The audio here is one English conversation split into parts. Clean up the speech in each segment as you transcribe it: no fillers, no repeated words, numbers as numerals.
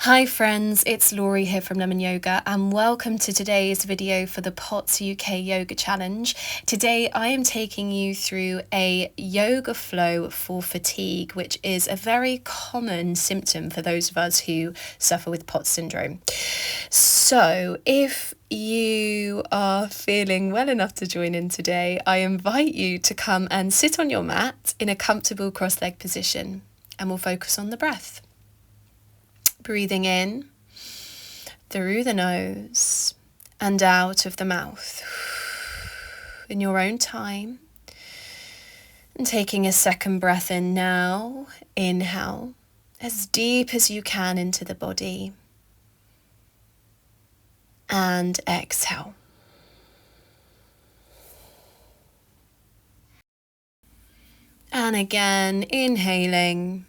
Hi friends, it's Laurie here from Lemon Yoga and welcome to today's video for the POTS UK Yoga Challenge. Today I am taking you through a yoga flow for fatigue, which is a very common symptom for those of us who suffer with POTS syndrome. So if you are feeling well enough to join in today, I invite you to come and sit on your mat in a comfortable cross-legged position and we'll focus on the breath. Breathing in through the nose and out of the mouth in your own time. And taking a second breath in now. Inhale as deep as you can into the body. And exhale. And again, inhaling.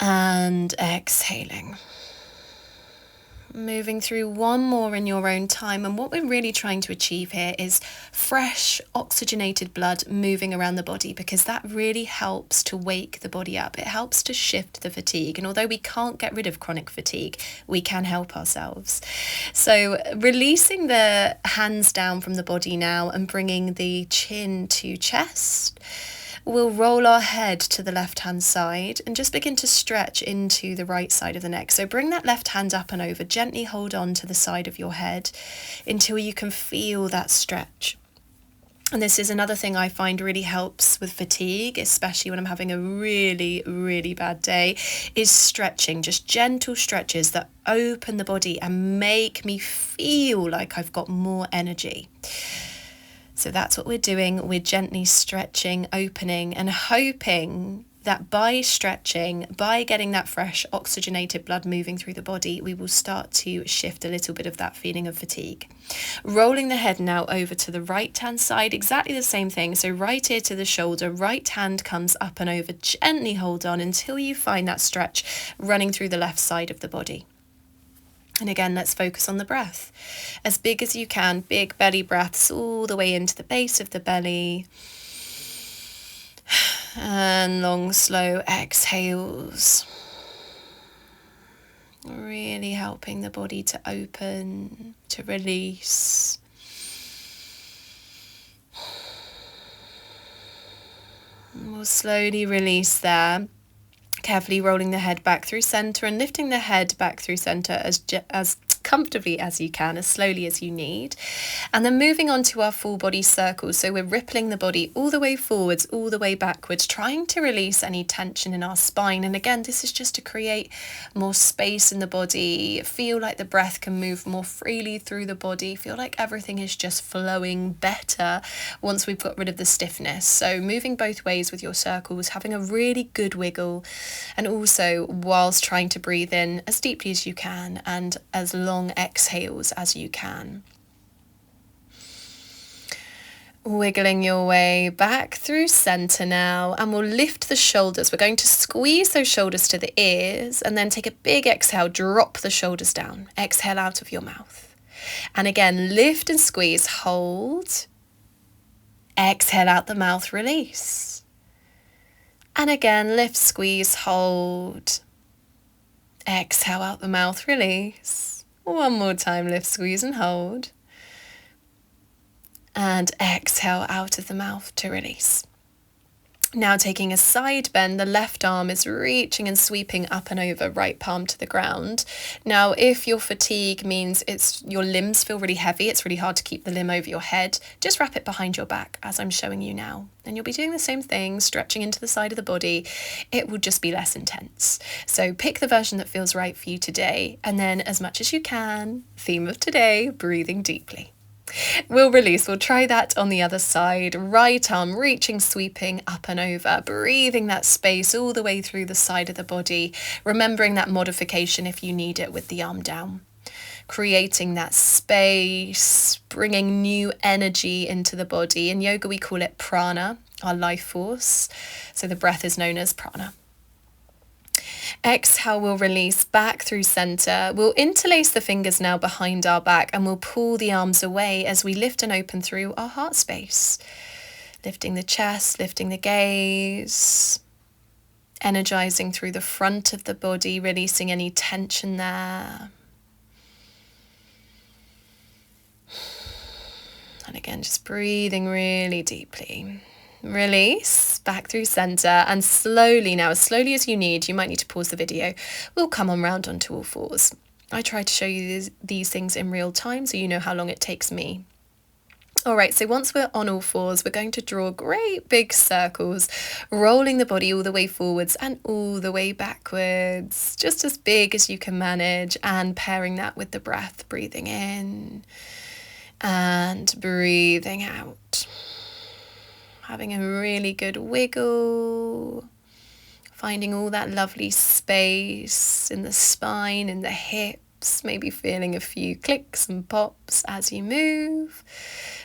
And exhaling. Moving through one more in your own time, and what we're really trying to achieve here is fresh oxygenated blood moving around the body, because that really helps to wake the body up. It helps to shift the fatigue, and although we can't get rid of chronic fatigue, we can help ourselves. So releasing the hands down from the body now and bringing the chin to chest. We'll roll our head to the left-hand side and just begin to stretch into the right side of the neck. So bring that left hand up and over, gently hold on to the side of your head until you can feel that stretch. And this is another thing I find really helps with fatigue, especially when I'm having a really, really bad day, is stretching, just gentle stretches that open the body and make me feel like I've got more energy. So that's what we're doing. We're gently stretching, opening, and hoping that by stretching, by getting that fresh oxygenated blood moving through the body, we will start to shift a little bit of that feeling of fatigue. Rolling the head now over to the right-hand side, exactly the same thing. So right ear to the shoulder, right hand comes up and over, gently hold on until you find that stretch running through the left side of the body. And again, let's focus on the breath. As big as you can, big belly breaths all the way into the base of the belly. And long, slow exhales. Really helping the body to open, to release. And we'll slowly release there. Carefully rolling the head back through center and lifting the head back through center as comfortably as you can, as slowly as you need. And then moving on to our full body circle. So we're rippling the body all the way forwards, all the way backwards, trying to release any tension in our spine. And again, this is just to create more space in the body, feel like the breath can move more freely through the body, feel like everything is just flowing better once we've got rid of the stiffness. So moving both ways with your circles, having a really good wiggle, and also whilst trying to breathe in as deeply as you can and as long exhales as you can. Wiggling your way back through center now, and we'll lift the shoulders. We're going to squeeze those shoulders to the ears and then take a big exhale, drop the shoulders down. Exhale out of your mouth. And again, lift and squeeze, hold. Exhale out the mouth, release. And again, lift, squeeze, hold. Exhale out the mouth, release. One more time, lift, squeeze and hold. And exhale out of the mouth to release. Now taking a side bend, the left arm is reaching and sweeping up and over, right palm to the ground. Now, if your fatigue means your limbs feel really heavy, it's really hard to keep the limb over your head, just wrap it behind your back as I'm showing you now. And you'll be doing the same thing, stretching into the side of the body. It will just be less intense. So pick the version that feels right for you today. And then as much as you can, theme of today, breathing deeply. We'll release. We'll try that on the other side. Right arm reaching, sweeping up and over, breathing that space all the way through the side of the body, remembering that modification if you need it with the arm down. Creating that space, bringing new energy into the body. In yoga, we call it prana, our life force. So the breath is known as prana. Exhale, we'll release back through center. We'll interlace the fingers now behind our back and we'll pull the arms away as we lift and open through our heart space. Lifting the chest, lifting the gaze. energizing through the front of the body, releasing any tension there. And again, just breathing really deeply. Release back through center, and slowly now, as slowly as you need, you might need to pause the video, we'll come on round onto all fours. I try to show you these things in real time so you know how long it takes me. All right, so once we're on all fours, we're going to draw great big circles, rolling the body all the way forwards and all the way backwards, just as big as you can manage, and pairing that with the breath, breathing in and breathing out. Having a really good wiggle, finding all that lovely space in the spine, in the hips, maybe feeling a few clicks and pops as you move.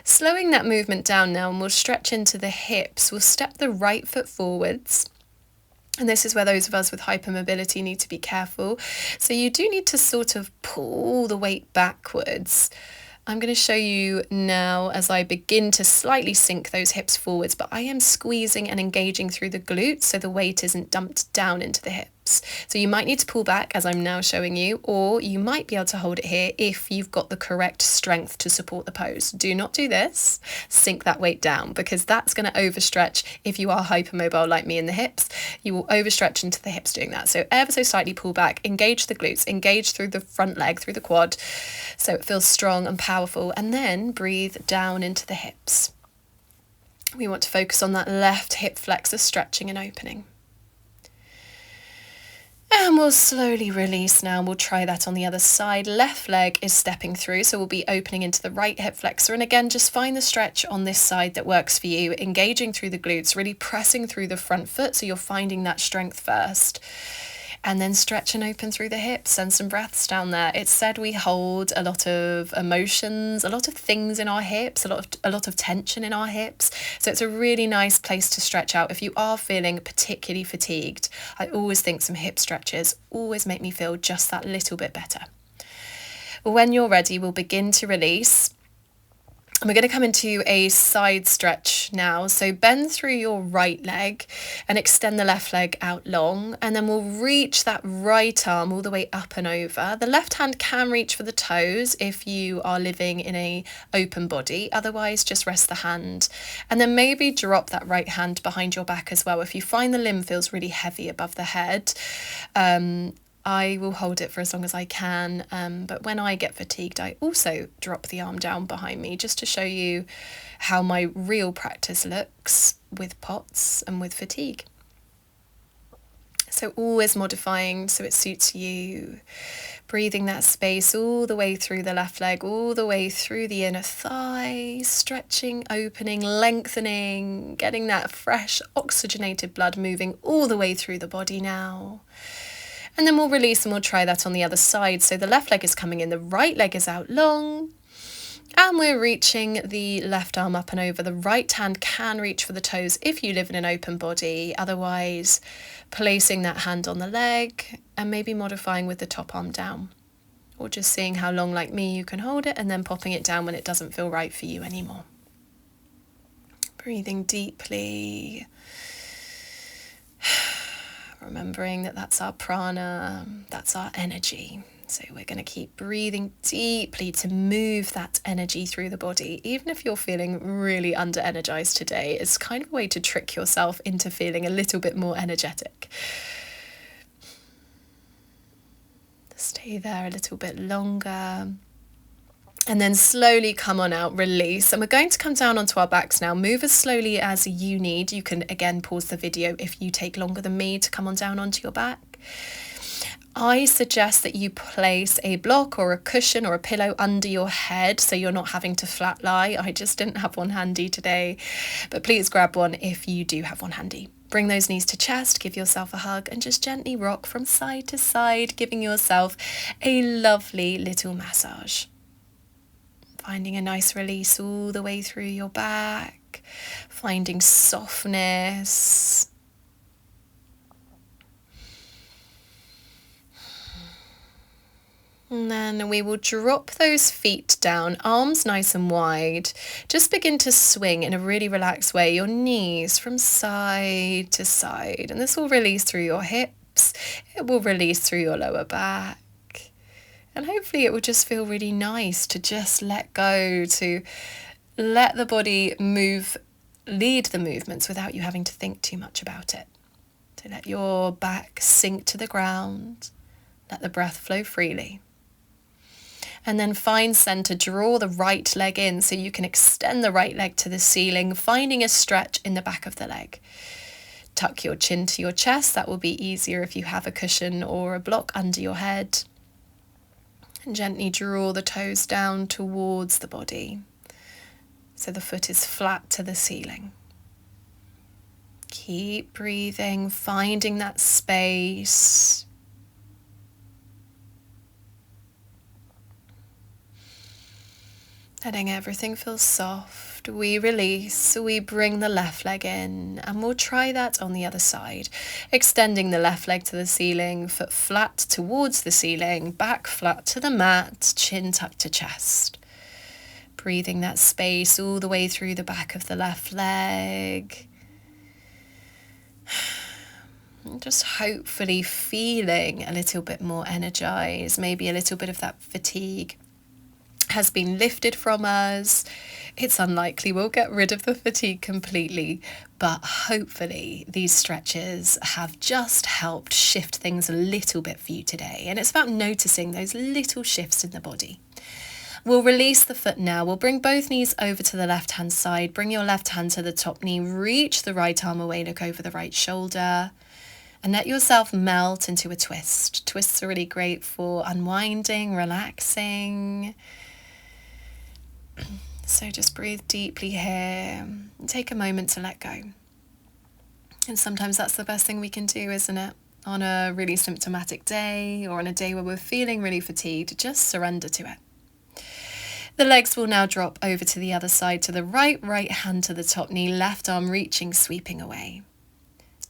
Slowing that movement down now, and we'll stretch into the hips. We'll step the right foot forwards. And this is where those of us with hypermobility need to be careful. So you do need to sort of pull the weight backwards. I'm going to show you now as I begin to slightly sink those hips forwards, but I am squeezing and engaging through the glutes so the weight isn't dumped down into the hips. So you might need to pull back as I'm now showing you, or you might be able to hold it here if you've got the correct strength to support the pose. Do not do this. Sink that weight down, because that's going to overstretch. If you are hypermobile like me in the hips, you will overstretch into the hips doing that. So ever so slightly pull back, engage the glutes, engage through the front leg, through the quad, so it feels strong and powerful, and then breathe down into the hips. We want to focus on that left hip flexor stretching and opening. And we'll slowly release now. We'll try that on the other side. Left leg is stepping through, so we'll be opening into the right hip flexor. And again, just find the stretch on this side that works for you, engaging through the glutes, really pressing through the front foot, so you're finding that strength first. And then stretch and open through the hips. Send some breaths down there. It's said we hold a lot of emotions, a lot of things in our hips, a lot of tension in our hips. So it's a really nice place to stretch out. If you are feeling particularly fatigued, I always think some hip stretches always make me feel just that little bit better. When you're ready, we'll begin to release. And we're going to come into a side stretch now. So bend through your right leg and extend the left leg out long. And then we'll reach that right arm all the way up and over. The left hand can reach for the toes if you are living in a open body. Otherwise, just rest the hand. And then maybe drop that right hand behind your back as well. If you find the limb feels really heavy above the head, I will hold it for as long as I can, but when I get fatigued, I also drop the arm down behind me just to show you how my real practice looks with POTS and with fatigue. So always modifying so it suits you. Breathing that space all the way through the left leg, all the way through the inner thigh, stretching, opening, lengthening, getting that fresh oxygenated blood moving all the way through the body now. And then we'll release and we'll try that on the other side. So the left leg is coming in, the right leg is out long. And we're reaching the left arm up and over. The right hand can reach for the toes if you live in an open body. Otherwise, placing that hand on the leg and maybe modifying with the top arm down. Or just seeing how long, like me, you can hold it and then popping it down when it doesn't feel right for you anymore. Breathing deeply. Remembering that that's our prana, that's our energy. So we're going to keep breathing deeply to move that energy through the body. Even if you're feeling really under-energized today, it's kind of a way to trick yourself into feeling a little bit more energetic. Stay there a little bit longer. And then slowly come on out, release. And we're going to come down onto our backs now. Move as slowly as you need. You can, again, pause the video if you take longer than me to come on down onto your back. I suggest that you place a block or a cushion or a pillow under your head so you're not having to flat lie. I just didn't have one handy today, but please grab one if you do have one handy. Bring those knees to chest, give yourself a hug, and just gently rock from side to side, giving yourself a lovely little massage. Finding a nice release all the way through your back, finding softness. And then we will drop those feet down, arms nice and wide. Just begin to swing in a really relaxed way, your knees from side to side. And this will release through your hips. It will release through your lower back. And hopefully it will just feel really nice to just let go, to let the body move, lead the movements without you having to think too much about it. To let your back sink to the ground. Let the breath flow freely. And then find center, draw the right leg in so you can extend the right leg to the ceiling, finding a stretch in the back of the leg. Tuck your chin to your chest. That will be easier if you have a cushion or a block under your head. And gently draw the toes down towards the body so the foot is flat to the ceiling. Keep breathing, finding that space. Letting everything feel soft. We release, we bring the left leg in, and we'll try that on the other side. Extending the left leg to the ceiling, foot flat towards the ceiling, back flat to the mat, chin tucked to chest. Breathing that space all the way through the back of the left leg. Just hopefully feeling a little bit more energized, maybe a little bit of that fatigue has been lifted from us. It's unlikely we'll get rid of the fatigue completely, but hopefully these stretches have just helped shift things a little bit for you today. And it's about noticing those little shifts in the body. We'll release the foot now. We'll bring both knees over to the left-hand side. Bring your left hand to the top knee. Reach the right arm away. Look over the right shoulder. And let yourself melt into a twist. Twists are really great for unwinding, relaxing. So just breathe deeply here and take a moment to let go. And sometimes that's the best thing we can do, isn't it? On a really symptomatic day or on a day where we're feeling really fatigued, just surrender to it. The legs will now drop over to the other side, to the right hand to the top knee, left arm reaching, sweeping away.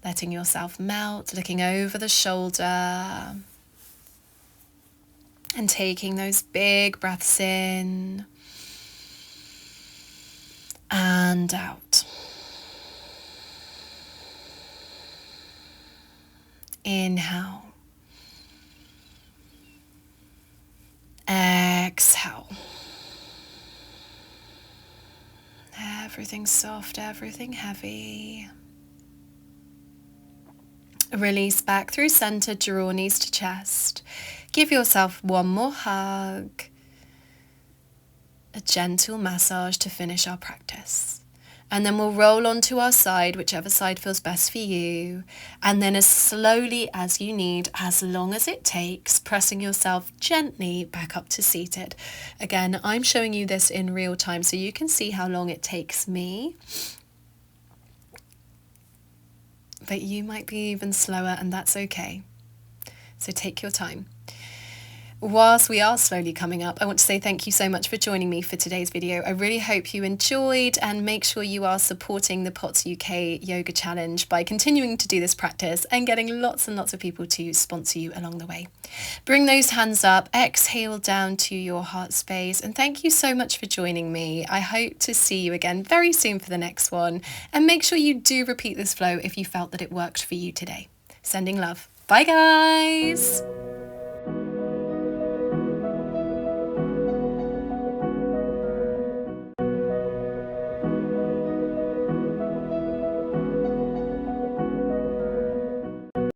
Letting yourself melt, looking over the shoulder. And taking those big breaths in. And out. Inhale. Exhale. Everything soft, everything heavy. Release back through center, draw knees to chest. Give yourself one more hug. A gentle massage to finish our practice. And then we'll roll onto our side, whichever side feels best for you. And then as slowly as you need, as long as it takes, pressing yourself gently back up to seated. Again, I'm showing you this in real time so you can see how long it takes me. But you might be even slower, and that's okay. So take your time. Whilst we are slowly coming up, I want to say thank you so much for joining me for today's video. I really hope you enjoyed, and make sure you are supporting the POTS UK Yoga Challenge by continuing to do this practice and getting lots and lots of people to sponsor you along the way. Bring those hands up, exhale down to your heart space, and thank you so much for joining me. I hope to see you again very soon for the next one, and make sure you do repeat this flow if you felt that it worked for you today. Sending love. Bye guys!